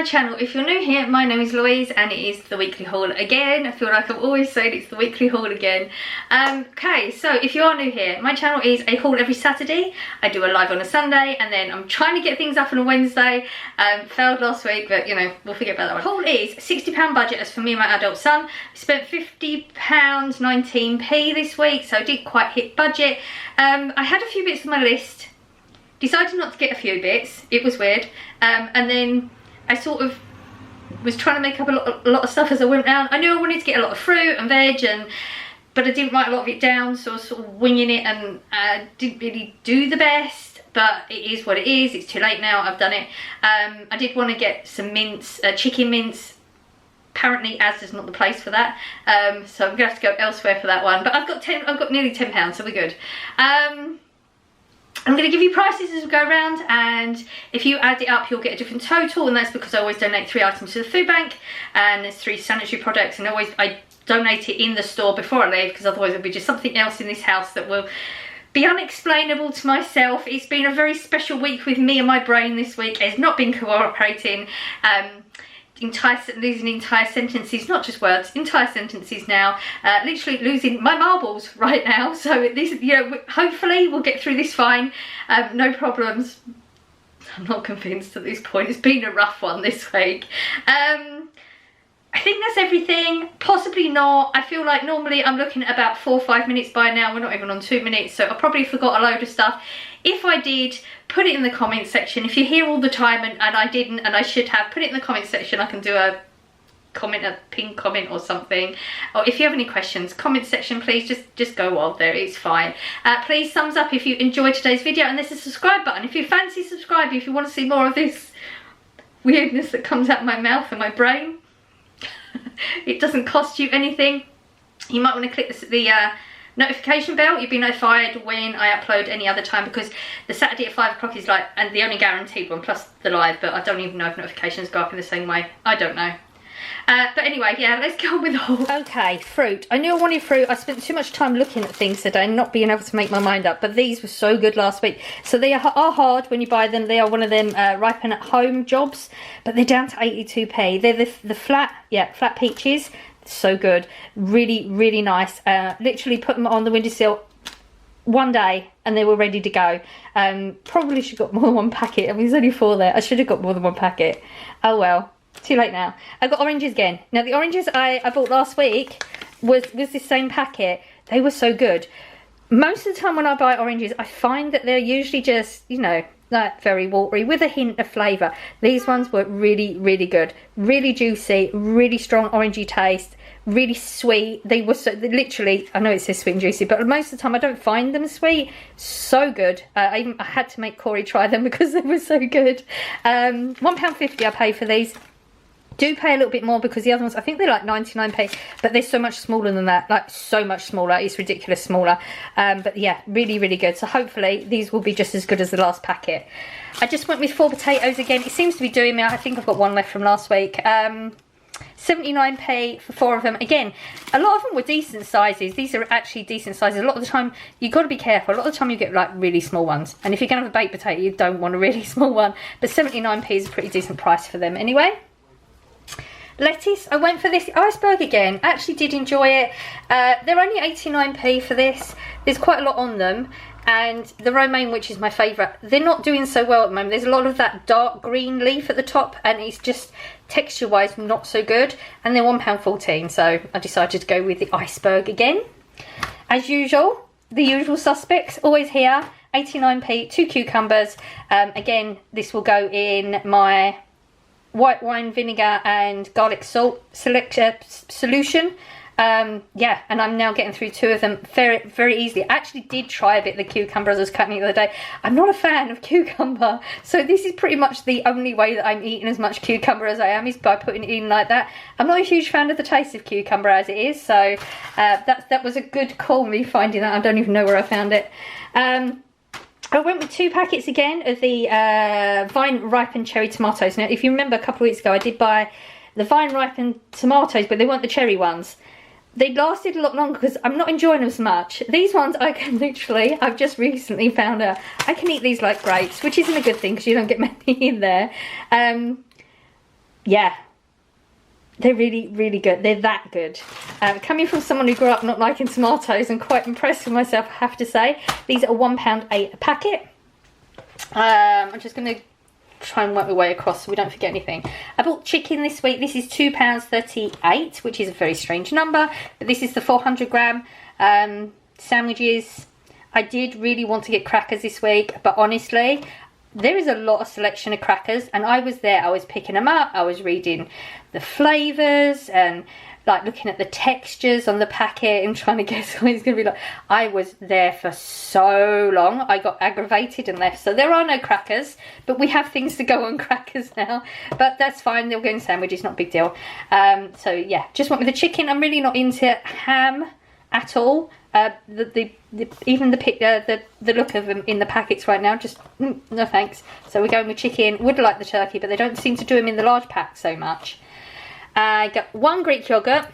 channel. If you're new here, my name is Louise and it is the weekly haul again. I feel like I'm always saying it's the weekly haul again. Okay, so if you are new here, my channel is a haul every Saturday. I do a live on a Sunday and then I'm trying to get things up on a Wednesday. Failed last week, but you know, we'll forget about that one. Haul is £60 budget as for me and my adult son. I spent £50 19p this week, so I did quite hit budget. I had a few bits on my list. Decided not to get a few bits, it was weird, and then I sort of was trying to make up a lot of stuff as I went down. I knew I wanted to get a lot of fruit and veg, but I didn't write a lot of it down, so I was sort of winging it and didn't really do the best, but it is what it is. It's too late now, I've done it. I did want to get some mince, chicken mince. Apparently Asda's not the place for that, so I'm gonna have to go elsewhere for that one, but I've got nearly £10, so we're good. I'm going to give you prices as we go around, and if you add it up you'll get a different total, and that's because I always donate 3 items to the food bank, and there's 3 sanitary products, and I donate it in the store before I leave, because otherwise there'll be just something else in this house that will be unexplainable to myself. It's been a very special week with me and my brain this week. It's not been cooperating. Losing entire sentences, not just words, entire sentences now. Literally losing my marbles right now. So this, you know, hopefully we'll get through this fine. No problems. I'm not convinced at this point. It's been a rough one this week. I think that's everything. Possibly not. I feel like normally I'm looking at about 4 or 5 minutes by now. We're not even on 2 minutes, so I probably forgot a load of stuff. If I did, put it in the comment section. If you're here all the time and I didn't and I should have, put it in the comment section. I can do a pinned comment or something. Or if you have any questions, comment section, please just go wild there, it's fine. Please thumbs up if you enjoyed today's video, and there's a subscribe button if you fancy subscribing, if you want to see more of this weirdness that comes out of my mouth and my brain. It doesn't cost you anything. You might want to click the notification bell. You'll be notified when I upload any other time, because the Saturday at 5 o'clock is like, and the only guaranteed one, plus the live, but I don't even know if notifications go up in the same way. I don't know. But anyway, yeah, let's go on with the haul. Okay, fruit. I knew I wanted fruit. I spent too much time looking at things today and not being able to make my mind up, but these were so good last week. So they are hard when you buy them. They are one of them ripen at home jobs, but they're down to 82p. They're the flat peaches. So good. Really, really nice. Literally put them on the windowsill one day and they were ready to go. Probably should have got more than one packet. I mean, there's only 4 there. I should have got more than one packet. Oh well. Too late now. I got oranges again. Now the oranges I bought last week was this same packet. They were so good. Most of the time when I buy oranges, I find that they're usually just, you know, like very watery with a hint of flavour. These ones were really, really good. Really juicy, really strong orangey taste, really sweet. They were so, literally, I know it says sweet and juicy, but most of the time I don't find them sweet. So good. I had to make Corey try them because they were so good. £1.50 I paid for these. Do pay a little bit more because the other ones, I think they're like 99p, but they're so much smaller than that, like so much smaller. It's ridiculous smaller. But yeah, really, really good. So hopefully these will be just as good as the last packet. I just went with 4 potatoes again. It seems to be doing me. I think I've got 1 left from last week. 79p for 4 of them. Again, a lot of them were decent sizes. These are actually decent sizes. A lot of the time, you've got to be careful. A lot of the time you get like really small ones. And if you're going to have a baked potato, you don't want a really small one. But 79p is a pretty decent price for them anyway. Lettuce, I went for this iceberg again. I actually did enjoy it. They're only 89p for this. There's quite a lot on them. And the romaine, which is my favourite, they're not doing so well at the moment. There's a lot of that dark green leaf at the top, and it's just texture wise not so good. And they're £1.14, so I decided to go with the iceberg again. As usual, the usual suspects always here. 89p, 2 cucumbers. Again, this will go in my white wine vinegar and garlic salt solution. Yeah, and I'm now getting through 2 of them very, very easily. I actually did try a bit of the cucumber as I was cutting it the other day. I'm not a fan of cucumber, so this is pretty much the only way that I'm eating as much cucumber as I am, is by putting it in like that. I'm not a huge fan of the taste of cucumber as it is, so that was a good call, me finding that. I don't even know where I found it. I went with 2 packets again of the vine ripened cherry tomatoes. Now, if you remember a couple of weeks ago, I did buy the vine ripened tomatoes, but they weren't the cherry ones. They lasted a lot longer because I'm not enjoying them as much. These ones I can literally, I've just recently found out, I can eat these like grapes, which isn't a good thing because you don't get many in there. yeah, they're really, really good. They're that good. Coming from someone who grew up not liking tomatoes, I'm quite impressed with myself, I have to say. These are £1.8 a packet. I'm just going to try and work my way across so we don't forget anything. I bought chicken this week. This is £2.38, which is a very strange number, but this is the 400 gram sandwiches. I did really want to get crackers this week, but honestly, there is a lot of selection of crackers, and I was there. I was picking them up. I was reading the flavours and like looking at the textures on the packet and trying to guess what it's going to be like. I was there for so long. I got aggravated and left. So there are no crackers, but we have things to go on crackers now. But that's fine. They'll go in sandwiches, not a big deal. So yeah, just went with the chicken. I'm really not into ham at all. Even the look of them in the packets right now, just no thanks. So we're going with chicken. Would like the turkey, but they don't seem to do them in the large pack so much. I got 1 Greek yogurt,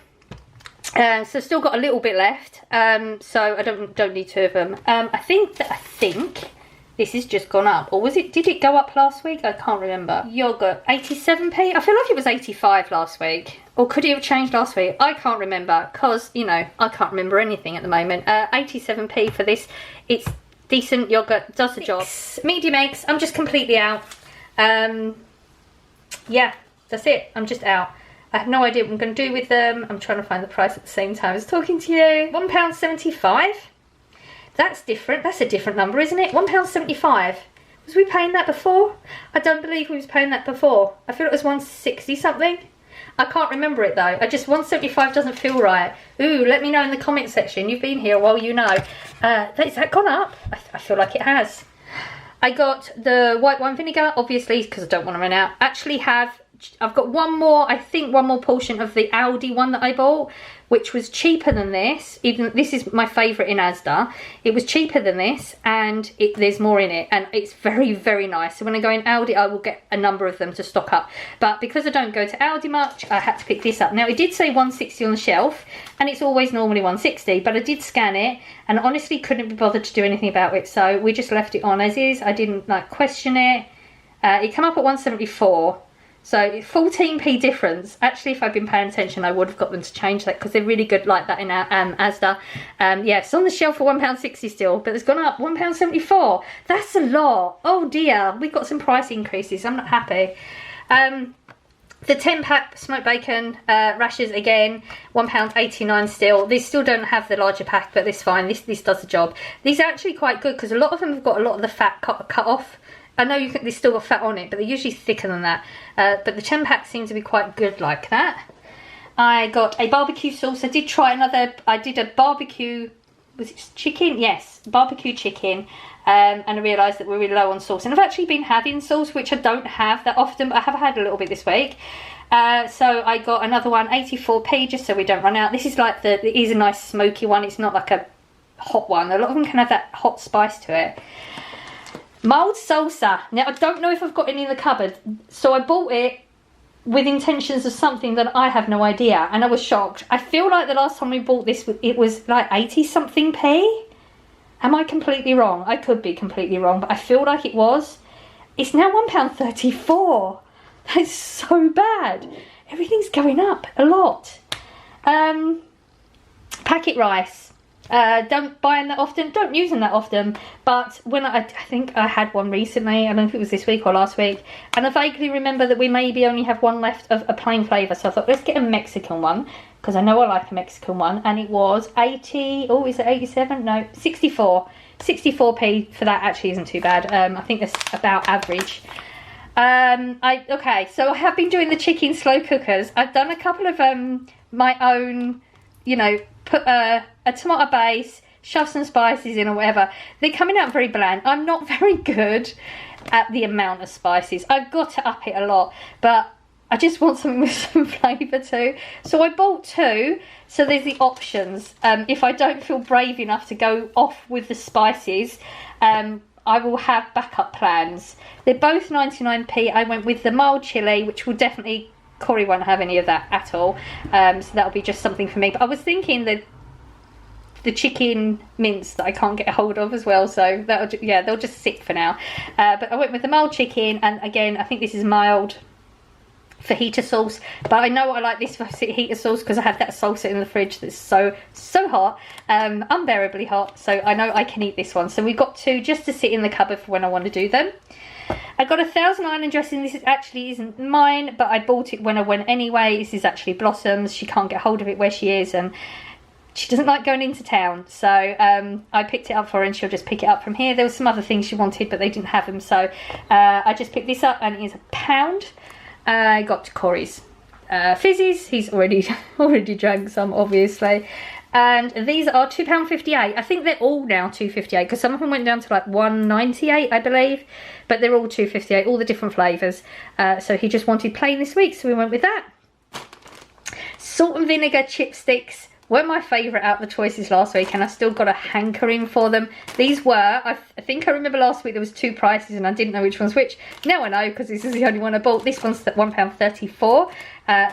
so still got a little bit left. So I don't need 2 of them. I think this has just gone up, or did it go up last week? I can't remember. Yogurt 87p. I feel like it was 85 last week, or could it have changed last week? I can't remember, because you know I can't remember anything at the moment. 87p for this. It's decent yogurt, does the job. Medium eggs. I'm just completely out. Yeah, that's it. I'm just out. I have no idea what I'm going to do with them. I'm trying to find the price at the same time as talking to you. £1.75. That's different. That's a different number, isn't it? £1.75. Was we paying that before? I don't believe we was paying that before. I feel it was 160 something. I can't remember it though. 175 doesn't feel right. Ooh, let me know in the comment section. You've been here, well, you know. Has that gone up? I feel like it has. I got the white wine vinegar, obviously, because I don't want to run out. I've got one more portion of the Aldi one that I bought, which was cheaper than this. Even this is my favourite in Asda. It was cheaper than this, and there's more in it, and it's very, very nice. So when I go in Aldi, I will get a number of them to stock up. But because I don't go to Aldi much, I had to pick this up. Now, it did say 160 on the shelf, and it's always normally 160, but I did scan it, and honestly couldn't be bothered to do anything about it, so we just left it on as is. I didn't question it. It came up at 174. So 14p difference. Actually, if I'd been paying attention, I would have got them to change that, because they're really good like that in Asda. Yeah, it's on the shelf for £1.60 still, but it's gone up £1.74. That's a lot. Oh dear, we've got some price increases. I'm not happy. The 10-pack smoked bacon rashers, again, £1.89 still. These still don't have the larger pack, but it's fine. This does the job. These are actually quite good, because a lot of them have got a lot of the fat cut off. I know they've still got fat on it, but they're usually thicker than that. But the 10-pack seem to be quite good like that. I got a barbecue sauce. I did a barbecue, was it chicken? Yes, barbecue chicken. And I realised that we're really low on sauce. And I've actually been having sauce, which I don't have that often, but I have had a little bit this week. So I got another one, 84p, just so we don't run out. This is like it is a nice smoky one. It's not like a hot one. A lot of them can have that hot spice to it. Mild salsa. Now, I don't know if I've got any in the cupboard, so I bought it with intentions of something that I have no idea, and I was shocked. I feel like the last time we bought this, it was like 80 something p. Am I completely wrong? I could be completely wrong, but I feel like it was. It's now £1.34. That's so bad. Everything's going up a lot. Packet rice. Don't buy them that often, don't use them that often, but when I think I had one recently, I don't know if it was this week or last week, and I vaguely remember that we maybe only have one left of a plain flavour, so I thought let's get a Mexican one, because I know I like a Mexican one, and it was 80, oh is it 87? No, 64p for that. Actually isn't too bad. I think that's about average. Okay, so I have been doing the chicken slow cookers. I've done a couple of my own, you know, put a tomato base, shove some spices in or whatever. They're coming out very bland. I'm not very good at the amount of spices. I've got to up it a lot, but I just want something with some flavour too. So I bought 2, so there's the options. If I don't feel brave enough to go off with the spices, I will have backup plans. They're both 99p. I went with the mild chilli, which will definitely, Corey won't have any of that at all, so that'll be just something for me. But I was thinking that the chicken mince that I can't get a hold of as well, so that'll, yeah, they'll just sit for now. But I went with the mild chicken, and again I think this is mild fajita sauce, but I know I like this fajita sauce because I have that salsa in the fridge that's so hot, unbearably hot, so I know I can eat this one. So we've got 2 just to sit in the cupboard for when I want to do them. I got a Thousand Island dressing. This actually isn't mine, but I bought it when I went anyway. This is actually Blossom's. She can't get hold of it where she is, and she doesn't like going into town, so I picked it up for her and she'll just pick it up from here. There were some other things she wanted, but they didn't have them, so I just picked this up, and it is £1. I got Corey's Fizzies. He's already drank some, obviously. And these are £2.58. I think they're all now £2.58 because some of them went down to like £1.98, I believe. But they're all £2.58, all the different flavours. So he just wanted plain this week, so we went with that. Salt and vinegar chipsticks were my favourite out of the choices last week, and I still got a hankering for them. These were, I think I remember last week there was 2 prices and I didn't know which one's which. Now I know because this is the only one I bought. This one's at £1.34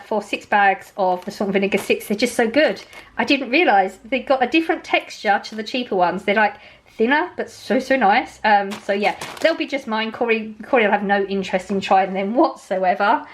for 6 bags of the salt and vinegar sticks. They're just so good. I didn't realise they got a different texture to the cheaper ones. They're like thinner but so nice. So yeah, they'll be just mine. Corey will have no interest in trying them whatsoever.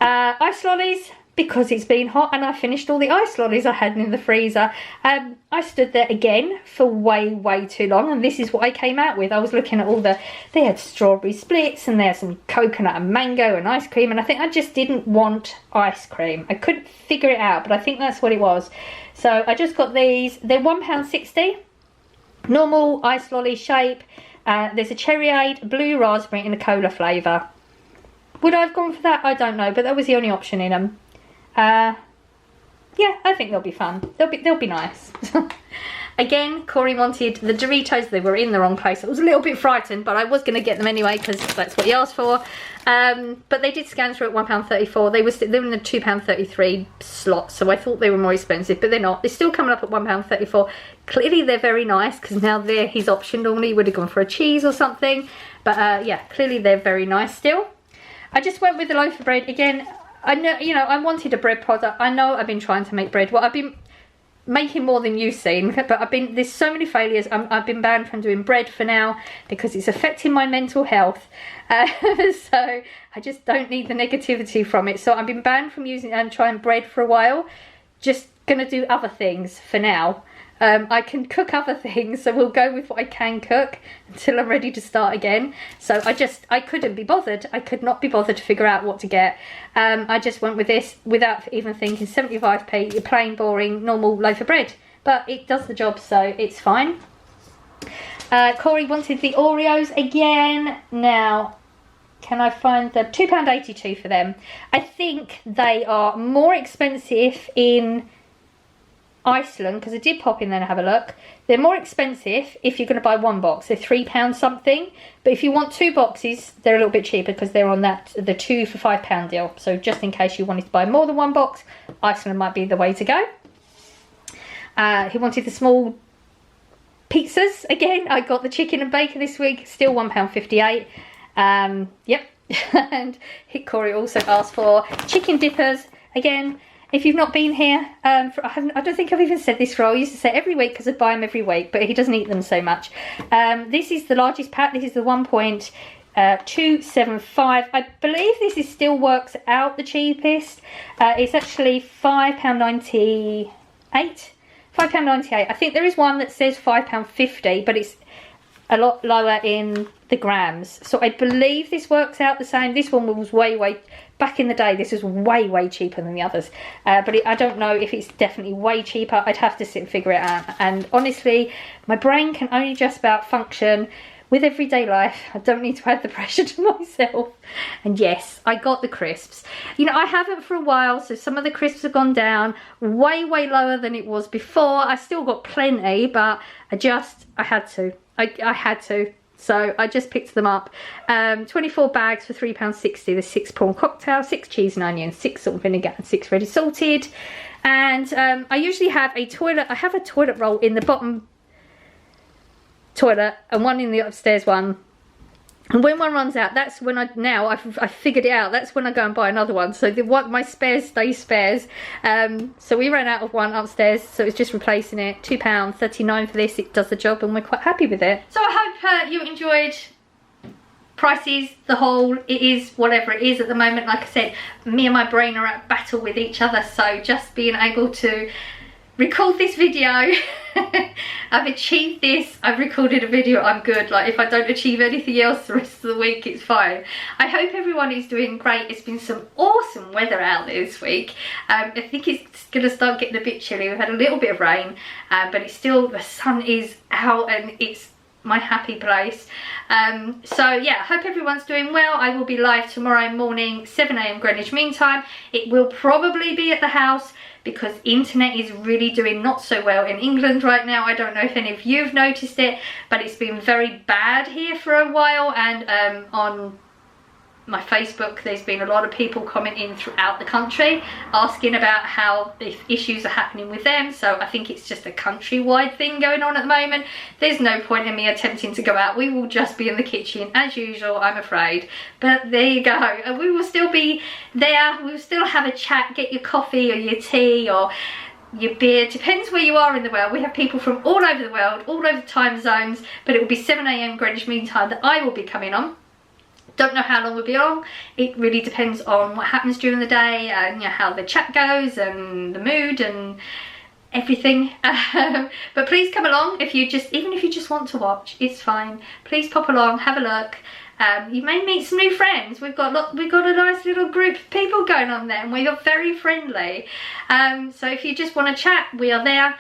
Ice lollies, because it's been hot and I finished all the ice lollies I had in the freezer. I stood there again for way too long, and this is what I came out with. I was looking at all they had strawberry splits and they had some coconut and mango and ice cream, and I think I just didn't want ice cream. I couldn't figure it out, but I think that's what it was. So I just got these. They're £1.60. Normal ice lolly shape. There's a cherryade, blue raspberry and a cola flavour. Would I have gone for that? I don't know, but that was the only option in them. Yeah, I think they'll be fun. They'll be nice. Again, Corey wanted the Doritos. They were in the wrong place. I was a little bit frightened, but I was going to get them anyway because that's what he asked for. But they did scan through at £1.34. They were in the £2.33 slot, so I thought they were more expensive, but they're not. They're still coming up at £1.34. Clearly, they're very nice because now they're his option. Normally, he would have gone for a cheese or something, but yeah, clearly they're very nice still. I just went with the loaf of bread again. I know, you know, I wanted a bread product. I know I've been trying to make bread. Well, I've been making more than you've seen, but there's so many failures. I've been banned from doing bread for now because it's affecting my mental health. So I just don't need the negativity from it. So I've been banned from using and trying bread for a while. Just gonna do other things for now. I can cook other things, so we'll go with what I can cook until I'm ready to start again. So I couldn't be bothered. I could not be bothered to figure out what to get. I just went with this without even thinking. 75p, your plain, boring, normal loaf of bread. But it does the job, so it's fine. Corey wanted the Oreos again. Now, can I find them? £2.82 for them. I think they are more expensive in Iceland, because I did pop in there and have a look. They're more expensive if you're going to buy one box. They're £3 something, but if you want 2 boxes, they're a little bit cheaper because they're on the 2 for £5 deal. So just in case you wanted to buy more than one box, Iceland might be the way to go. He wanted the small pizzas again. I got the chicken and bacon this week, still £1.58. Yep. And Corey also asked for chicken dippers again. If you've not been here, I don't think I've even said this for. I used to say every week because I buy them every week, but he doesn't eat them so much. This is the largest pack. This is the 1.275. I believe this is still works out the cheapest. It's actually £5.98. £5.98. I think there is one that says £5.50, but it's a lot lower in the grams. So I believe this works out the same. This one was way back in the day. This was way cheaper than the others. But I don't know if it's definitely way cheaper. I'd have to sit and figure it out. And honestly, my brain can only just about function with everyday life. I don't need to add the pressure to myself. And yes, I got the crisps. You know, I haven't for a while, so some of the crisps have gone down way lower than it was before. I still got plenty, but I had to. I had to, so I just picked them up. 24 bags for £3.60. The 6 prawn cocktail, 6 cheese and onion, 6 salt and vinegar, and 6 ready salted. And I usually have a toilet. I have a toilet roll in the bottom toilet and one in the upstairs one. And when one runs out, that's when I've figured it out. That's when I go and buy another one. So my spares stay spares. So we ran out of one upstairs, so it's just replacing it. £2.39 for this. It does the job, and we're quite happy with it. So I hope you enjoyed prices, the whole, it is whatever it is at the moment. Like I said, me and my brain are at battle with each other, so just being able to record this video, I've achieved this, I've recorded a video, I'm good. Like, if I don't achieve anything else the rest of the week, it's fine. I hope everyone is doing great. It's been some awesome weather out there this week. I think it's gonna start getting a bit chilly. We've had a little bit of rain, but it's still, the sun is out and it's my happy place. So yeah, hope everyone's doing well. I will be live tomorrow morning, 7 AM Greenwich Mean Time. It will probably be at the house because internet is really doing not so well in England right now. I don't know if any of you have noticed it, but it's been very bad here for a while, and on my Facebook there's been a lot of people commenting throughout the country asking about how the issues are happening with them. So I think it's just a countrywide thing going on at the moment. There's no point in me attempting to go out. We will just be in the kitchen as usual, I'm afraid. But there you go, and we will still be there. We'll still have a chat, get your coffee or your tea or your beer, depends where you are in the world. We have people from all over the world, all over the time zones, but it will be 7 AM Greenwich Mean Time that I will be coming on. Don't know how long we'll be on. It really depends on what happens during the day and, you know, how the chat goes and the mood and everything. But please come along if you just, even if you just want to watch, it's fine. Please pop along, have a look. You may meet some new friends. We've got a nice little group of people going on there, and we are very friendly. So if you just want to chat, we are there.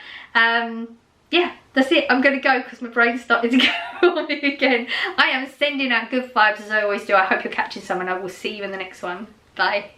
Yeah, that's it. I'm going to go because my brain's starting to go on me again. I am sending out good vibes as I always do. I hope you're catching some, and I will see you in the next one. Bye.